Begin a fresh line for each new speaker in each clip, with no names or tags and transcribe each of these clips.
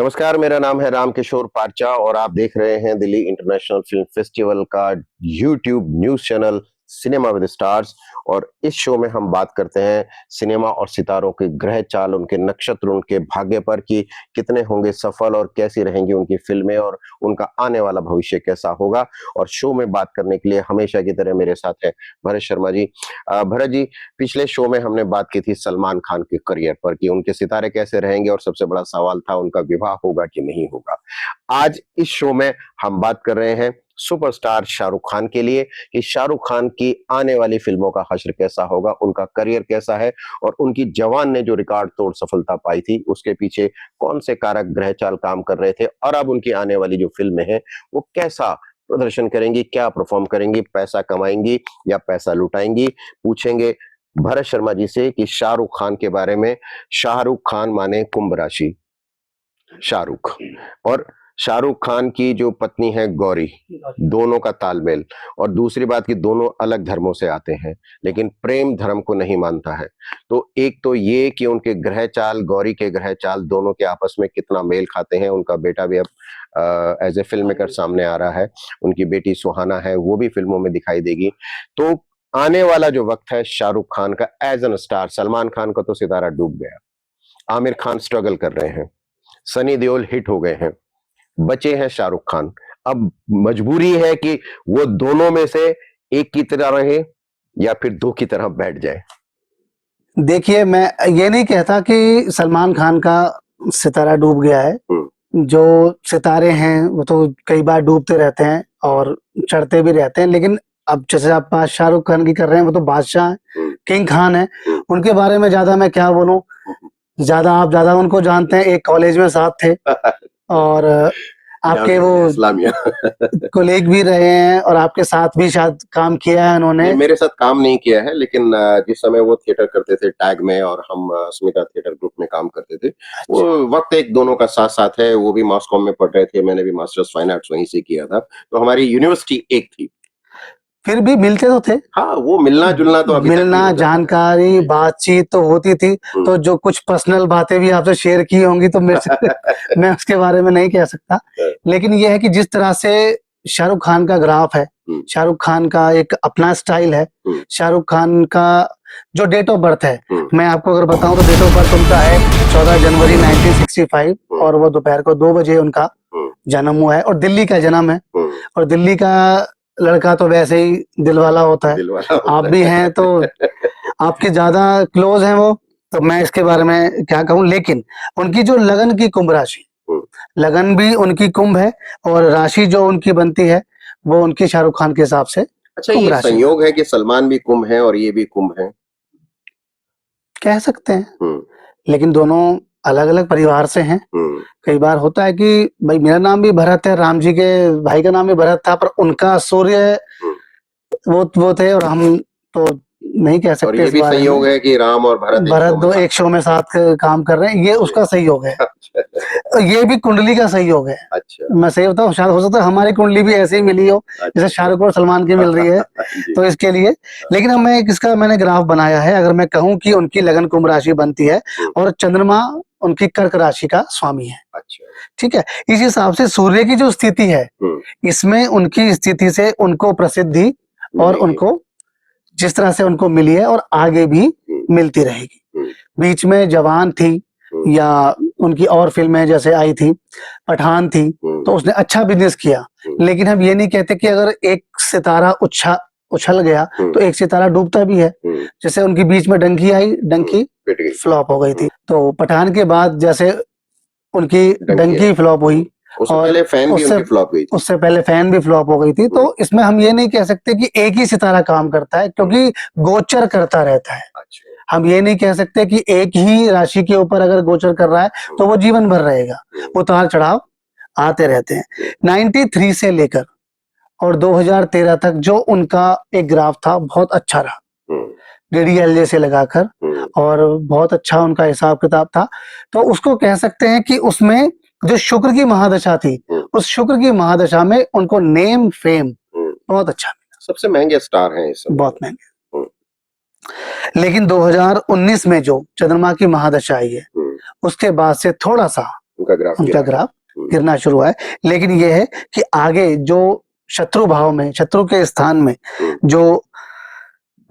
नमस्कार, मेरा नाम है रामकिशोर पारचा और आप देख रहे हैं दिल्ली इंटरनेशनल फिल्म फेस्टिवल का YouTube news channel cinema with stars. और इस शो में हम बात करते हैं सिनेमा और सितारों के ग्रह चाल, उनके नक्षत्र, उनके भाग्य पर कि कितने होंगे सफल और कैसी रहेंगी उनकी फिल्में और उनका आने वाला भविष्य कैसा होगा। और शो में बात करने के लिए हमेशा की तरह मेरे साथ है भरत शर्मा जी। भरत जी, पिछले शो में हमने बात की थी सलमान खान के करियर पर कि उनके सितारे कैसे रहेंगे और सबसे बड़ा सवाल था उनका विवाह होगा कि नहीं होगा। आज इस शो में हम बात कर रहे हैं सुपरस्टार शाहरुख खान के लिए कि शाहरुख खान की आने वाली फिल्मों का हश्र कैसा होगा, उनका करियर कैसा है और उनकी जवान ने जो रिकॉर्ड तोड़ सफलता पाई थी उसके पीछे कौन से कारक ग्रह चाल काम कर रहे थे और अब उनकी आने वाली जो फिल्में हैं वो कैसा प्रदर्शन करेंगी, क्या परफॉर्म करेंगी, पैसा कमाएंगी या पैसा लुटाएंगी। पूछेंगे भरत शर्मा जी से कि शाहरुख खान के बारे में। शाहरुख खान माने कुंभ राशि शाहरुख, और शाहरुख खान की जो पत्नी है गौरी, दोनों का तालमेल। और दूसरी बात कि दोनों अलग धर्मों से आते हैं लेकिन प्रेम धर्म को नहीं मानता है। तो एक तो ये कि उनके ग्रह चाल, गौरी के ग्रह चाल दोनों के आपस में कितना मेल खाते हैं। उनका बेटा भी अब एज ए फिल्म मेकर सामने आ रहा है, उनकी बेटी सुहाना है, वो भी फिल्मों में दिखाई देगी। तो आने वाला जो वक्त है शाहरुख खान का as an star, Salman Khan का तो सितारा डूब गया, आमिर खान स्ट्रगल कर रहे हैं, सनी देओल हिट हो गए हैं, बचे हैं शाहरुख खान। अब मजबूरी है कि वो दोनों में से एक की तरह रहे या फिर दो की तरह बैठ जाए।
देखिए, मैं ये नहीं कहता कि सलमान खान का सितारा डूब गया है। जो सितारे हैं वो तो कई बार डूबते रहते हैं और चढ़ते भी रहते हैं, लेकिन अब जैसे आप बात शाहरुख खान की कर रहे हैं, वो तो बादशाह है, किंग खान है। उनके बारे में ज्यादा मैं क्या बोलूं, आप ज्यादा उनको जानते हैं। एक कॉलेज में साथ थे और आपके वो
इस्लामिया
कोलीग भी रहे हैं और आपके साथ भी शायद काम किया है उन्होंने।
मेरे साथ काम नहीं किया है लेकिन जिस समय वो थिएटर करते थे टैग में और हम स्मिता थिएटर ग्रुप में काम करते थे, वो वक्त एक दोनों का साथ साथ है। वो भी मास्कॉम में पढ़ रहे थे, मैंने भी मास्टर्स फाइन आर्ट्स वहीं से किया था, तो हमारी यूनिवर्सिटी एक थी।
फिर भी मिलते तो थे।
हाँ, वो मिलना जुलना तो अभी तक भी
मिलना,
होता है।
जानकारी, बातचीत तो होती थी। तो जो कुछ पर्सनल बातें भी आपसे शेयर की होंगी तो मेरे से मैं उसके बारे में नहीं कह सकता। लेकिन ये है कि जिस तरह से शाहरुख खान का ग्राफ है, शाहरुख खान का एक अपना स्टाइल है, शाहरुख खान का जो डेट ऑफ बर्थ है, मैं आपको अगर बताऊं तो डेट ऑफ बर्थ उनका है 14 जनवरी 1965 और वो दोपहर को 2 बजे उनका जन्म हुआ है और दिल्ली का जन्म है। और दिल्ली का लड़का तो वैसे ही दिल वाला होता है। आप भी हैं तो आपके ज्यादा क्लोज हैं वो, तो मैं इसके बारे में क्या कहूँ। लेकिन उनकी जो लगन की कुंभ राशि, लगन भी उनकी कुंभ है और राशि जो उनकी बनती है वो उनकी शाहरुख खान के हिसाब से।
अच्छा, ये संयोग है कि सलमान भी कुंभ है और ये भी कुंभ है,
कह सकते हैं। लेकिन दोनों अलग अलग परिवार से हैं। कई बार होता है कि भाई मेरा नाम भी भरत है, राम जी के भाई का नाम भी भरत था, पर उनका सूर्य वो थे और हम तो नहीं कह सकते।
और ये भी संयोग है कि राम और भरत
दो एक शो में साथ काम कर रहे हैं, ये उसका सहयोग है। ये भी कुंडली का सहयोग है। अच्छा, मैं सही बताऊं, शायद हो सकता है हमारी कुंडली भी ऐसे ही मिली हो जैसे शाहरुख और सलमान की मिल रही है तो इसके लिए। लेकिन अब मैं इसका मैंने ग्राफ बनाया है। अगर मैं कहूं कि उनकी लगन कुंभ राशि बनती है और चंद्रमा उनकी कर्क राशि का स्वामी है। अच्छा, ठीक है। इस हिसाब से सूर्य की जो स्थिति है, इसमें उनकी स्थिति से उनको प्रसिद्धि और उनको जिस तरह से उनको मिली है और आगे भी मिलती रहेगी। बीच में जवान थी या उनकी और फिल्में जैसे आई थी, पठान थी, तो उसने अच्छा बिजनेस किया। लेकिन हम ये नहीं कहते कि अगर एक सितारा उछल गया तो एक सितारा डूबता भी है। जैसे उनकी बीच में डंकी आई, डंकी फ्लॉप हो गई थी। तो पठान के बाद जैसे उनकी डंकी फ्लॉप हुई और उससे पहले फैन भी फ्लॉप हो गई थी। तो इसमें हम ये नहीं कह सकते कि एक ही सितारा काम करता है, क्योंकि गोचर करता रहता है। हम ये नहीं कह सकते कि एक ही राशि के ऊपर अगर गोचर कर रहा है तो वो जीवन भर रहेगा, उतार चढ़ाव आते रहते हैं। 93 से लेकर और 2013 तक जो उनका एक ग्राफ था बहुत अच्छा रहा, DDLJ से लगाकर, और बहुत अच्छा उनका हिसाब किताब था। तो उसको कह सकते हैं कि उसमें जो शुक्र की महादशा थी, उस शुक्र की महादशा में उनको नेम फेम बहुत अच्छा मिला।
सबसे महंगे स्टार हैं इस समय,
बहुत महंगे। लेकिन 2019 में जो चंद्रमा की महादशा आई है, उसके बाद से थोड़ा सा उनका ग्राफ गिरना शुरू हुआ है। लेकिन ये है कि आगे जो शत्रु भाव में, शत्रु के स्थान में जो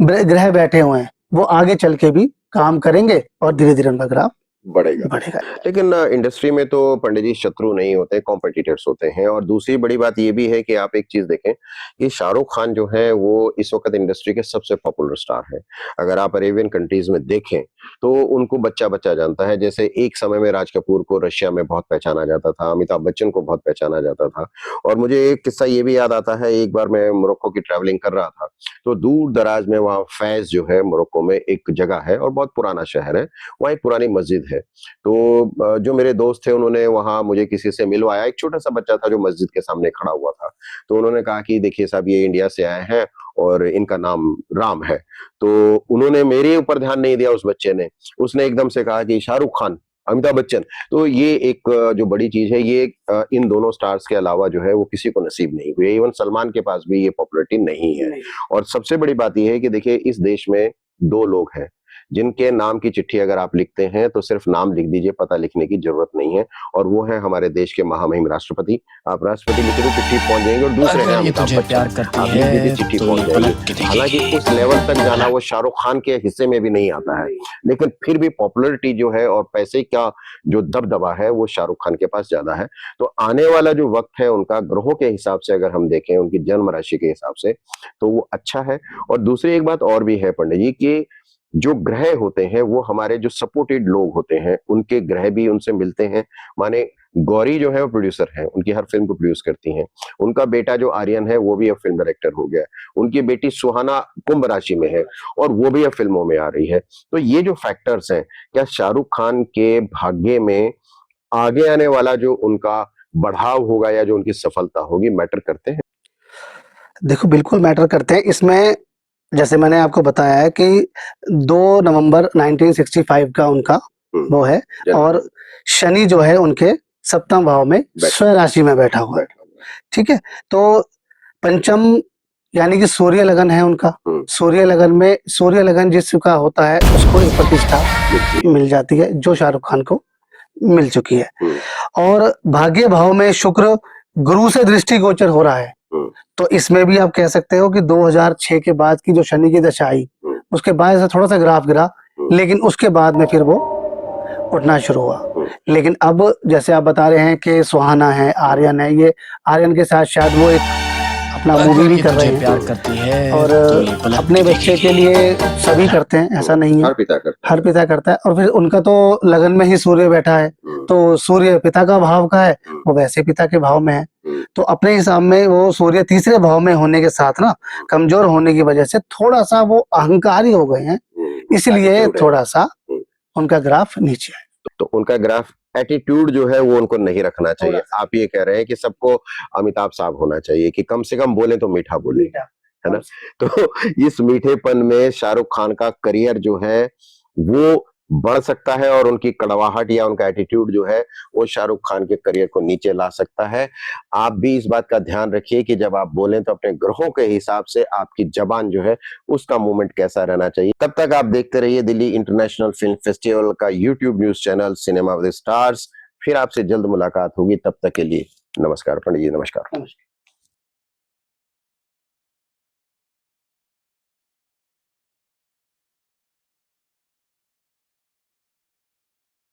ग्रह बैठे हुए हैं वो आगे चल के भी काम करेंगे और धीरे धीरे उनका ग्राफ बढ़ेगा।
लेकिन इंडस्ट्री में तो पंडित जी शत्रु नहीं होते, कॉम्पिटिटर्स होते हैं। और दूसरी बड़ी बात ये भी है कि आप एक चीज देखें कि शाहरुख खान जो है वो इस वक्त इंडस्ट्री के सबसे पॉपुलर स्टार है। अगर आप अरेबियन कंट्रीज में देखें तो उनको बच्चा बच्चा जानता है। जैसे एक समय में राज कपूर को रशिया में बहुत पहचाना जाता था, अमिताभ बच्चन को बहुत पहचाना जाता था। और मुझे एक किस्सा ये भी याद आता है, एक बार मैं मोरक्को की ट्रैवलिंग कर रहा था तो दूर दराज में वहाँ फैज जो है मोरक्को में एक जगह है और बहुत पुराना शहर है, वहाँ एक पुरानी मस्जिद है। तो जो मेरे दोस्त थे उन्होंने वहां मुझे किसी से मिलवाया, एक छोटा सा बच्चा था जो मस्जिद के सामने खड़ा हुआ था। तो उन्होंने कहा कि देखिए साहब ये इंडिया से आए हैं और इनका नाम राम है। तो उन्होंने मेरे ऊपर ध्यान नहीं दिया, उस बच्चे ने, उसने एकदम से कहा कि शाहरुख खान, अमिताभ बच्चन। तो ये एक जो बड़ी चीज है, ये इन दोनों स्टार्स के अलावा जो है वो किसी को नसीब नहीं हुई। इवन सलमान के पास भी ये पॉपुलैरिटी नहीं है। और सबसे बड़ी बात यह है कि देखिए इस देश में दो लोग हैं जिनके नाम की चिट्ठी अगर आप लिखते हैं तो सिर्फ नाम लिख दीजिए, पता लिखने की जरूरत नहीं है। और वो है हमारे देश के महामहिम राष्ट्रपति। आप राष्ट्रपति लिखे तो चिट्ठी पहुंच जाएंगे। और दूसरे हैं अमिताभ बच्चन, आप लिख दीजिए चिट्ठी पहुंच जाएगी। हालांकि उस लेवल तक जाना वो शाहरुख खान के हिस्से में भी नहीं आता है, लेकिन फिर भी पॉपुलैरिटी जो है और पैसे का जो दबदबा है वो शाहरुख खान के पास ज्यादा है। तो आने वाला जो वक्त है उनका ग्रहों के हिसाब से अगर हम देखें, उनकी जन्म राशि के हिसाब से, तो वो अच्छा है। और दूसरी एक बात और भी है पंडित जी कि जो ग्रह होते हैं वो हमारे जो सपोर्टेड लोग होते हैं उनके ग्रह भी उनसे मिलते हैं। माने गौरी जो है वो प्रोड्यूसर है, उनकी हर फिल्म को प्रोड्यूस करती हैं। उनका बेटा जो आर्यन है वो भी अब फिल्म डायरेक्टर हो गया। उनकी बेटी सुहाना कुंभ राशि में है और वो भी अब फिल्मों में आ रही है। तो ये जो फैक्टर्स हैं, क्या शाहरुख खान के भाग्य में आगे आने वाला जो उनका बढ़ाव होगा या जो उनकी सफलता होगी मैटर करते हैं?
देखो बिल्कुल मैटर करते हैं। इसमें जैसे मैंने आपको बताया है कि 2 नवंबर 1965 का उनका वो है और शनि जो है उनके सप्तम भाव में स्वयं राशि में बैठा हुआ है। ठीक है, तो पंचम यानी कि सूर्य लगन है उनका। सूर्य लगन में, सूर्य लगन जिसका होता है उसको एक प्रतिष्ठा मिल जाती है जो शाहरुख खान को मिल चुकी है। और भाग्य भाव में शुक्र गुरु से दृष्टिगोचर हो रहा है। तो इसमें भी आप कह सकते हो कि 2006 के बाद की जो शनि की दशा आई उसके बाद से थोड़ा सा ग्राफ गिरा, लेकिन उसके बाद में फिर वो उठना शुरू हुआ। लेकिन अब जैसे आप बता रहे हैं कि सुहाना है, आर्यन है, ये आर्यन के साथ शायद वो एक अपना मूवी भी कर रहे हैं, प्यार करती है और तो अपने बच्चे के लिए सभी करते हैं, ऐसा नहीं है, हर पिता करता है। और फिर उनका तो लगन में ही सूर्य बैठा है, तो सूर्य पिता का भाव का है, वो वैसे पिता के भाव में है। तो अपने हिसाब में वो सूर्य तीसरे भाव में होने के साथ ना कमजोर होने की वजह से थोड़ा सा वो अहंकारी हो गए हैं, इसलिए थोड़ा सा उनका ग्राफ नीचे है।
तो उनका ग्राफ एटीट्यूड जो है वो उनको नहीं रखना चाहिए। आप ये कह रहे हैं कि सबको अमिताभ साहब होना चाहिए कि कम से कम बोले तो मीठा बोले, है ना? तो इस मीठेपन में शाहरुख खान का करियर जो है वो बढ़ सकता है और उनकी कड़वाहट या उनका एटीट्यूड जो है वो शाहरुख खान के करियर को नीचे ला सकता है। आप भी इस बात का ध्यान रखिए कि जब आप बोलें तो अपने ग्रहों के हिसाब से आपकी जबान जो है उसका मूवमेंट कैसा रहना चाहिए। तब तक आप देखते रहिए दिल्ली इंटरनेशनल फिल्म फेस्टिवल का YouTube news channel cinema with stars. फिर आपसे जल्द मुलाकात होगी, तब तक के लिए नमस्कार पंडित जी। नमस्कार।